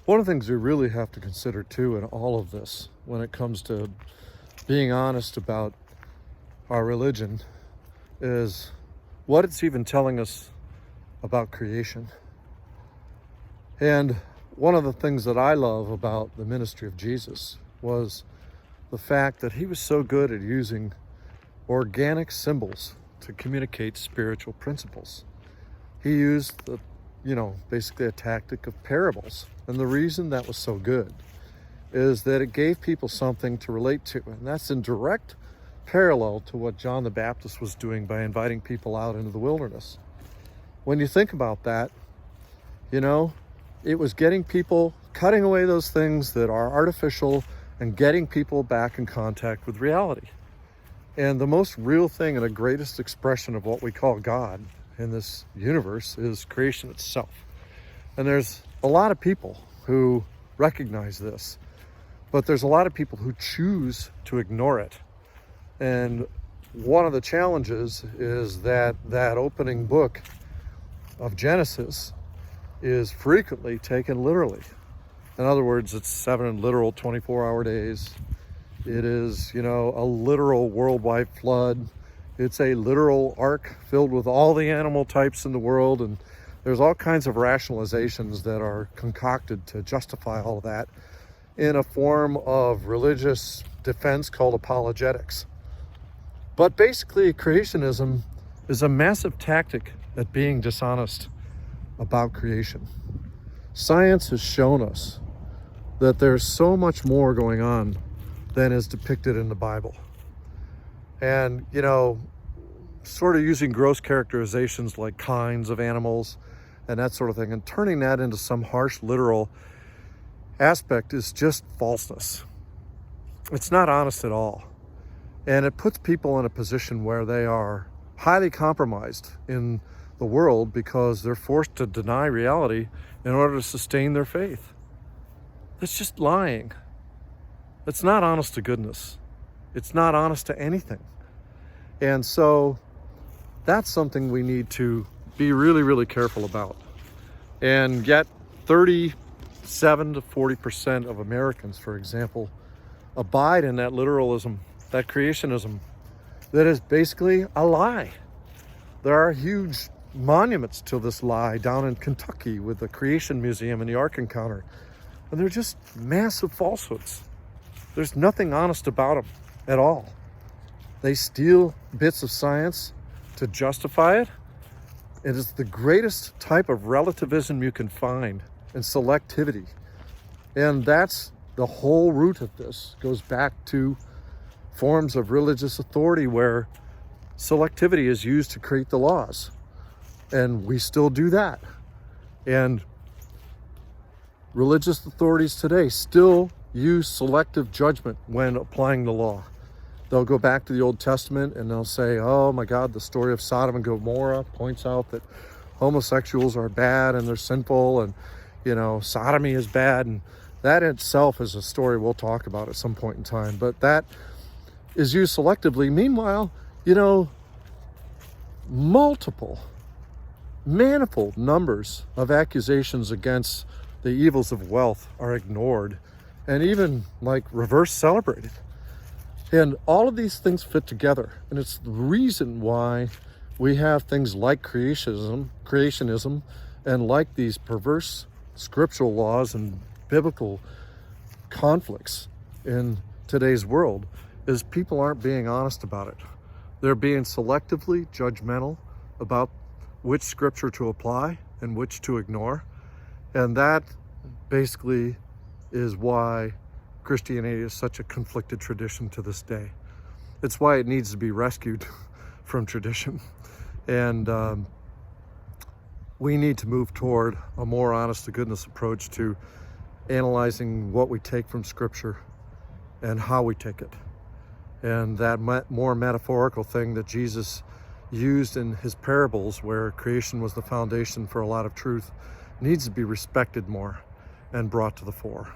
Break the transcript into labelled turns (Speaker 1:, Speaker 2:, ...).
Speaker 1: One of the things we really have to consider too in all of this, when it comes to being honest about our religion, is what it's even telling us about creation. And one of the things that I love about the ministry of Jesus was the fact that he was so good at using organic symbols to communicate spiritual principles. He used basically a tactic of parables. And the reason that was so good is that it gave people something to relate to. And that's in direct parallel to what John the Baptist was doing by inviting people out into the wilderness. When you think about that, it was getting people, cutting away those things that are artificial and getting people back in contact with reality. And the most real thing and the greatest expression of what we call God in this universe is creation itself. And there's a lot of people who recognize this, but there's a lot of people who choose to ignore it. And one of the challenges is that opening book of Genesis is frequently taken literally. In other words, it's 7 literal 24-hour days. It is, a literal worldwide flood. It's a literal ark filled with all the animal types in the world. And there's all kinds of rationalizations that are concocted to justify all of that in a form of religious defense called apologetics. But basically, creationism is a massive tactic at being dishonest about creation. Science has shown us that there's so much more going on than is depicted in the Bible. And, sort of using gross characterizations like kinds of animals and that sort of thing, and turning that into some harsh literal aspect is just falseness. It's not honest at all. And it puts people in a position where they are highly compromised in the world because they're forced to deny reality in order to sustain their faith. It's just lying. It's not honest to goodness. It's not honest to anything. And so that's something we need to be really, really careful about. And yet 37 to 40% of Americans, for example, abide in that literalism, that creationism, that is basically a lie. There are huge monuments to this lie down in Kentucky with the Creation Museum and the Ark Encounter. And they're just massive falsehoods. There's nothing honest about them at all. They steal bits of science to justify it. It is the greatest type of relativism you can find, and selectivity. And that's the whole root of this. Goes back to forms of religious authority where selectivity is used to create the laws. And we still do that. And religious authorities today still use selective judgment when applying the law. They'll go back to the Old Testament and they'll say, oh my God, the story of Sodom and Gomorrah points out that homosexuals are bad and they're sinful, and sodomy is bad. And that in itself is a story we'll talk about at some point in time. But that is used selectively. Meanwhile, manifold numbers of accusations against the evils of wealth are ignored and even reverse celebrated. And all of these things fit together. And it's the reason why we have things like creationism, and like these perverse scriptural laws and biblical conflicts in today's world, is people aren't being honest about it. They're being selectively judgmental about which scripture to apply and which to ignore. And that basically is why Christianity is such a conflicted tradition to this day. It's why it needs to be rescued from tradition. And we need to move toward a more honest-to-goodness approach to analyzing what we take from Scripture and how we take it. And that more metaphorical thing that Jesus used in his parables, where creation was the foundation for a lot of truth, needs to be respected more and brought to the fore.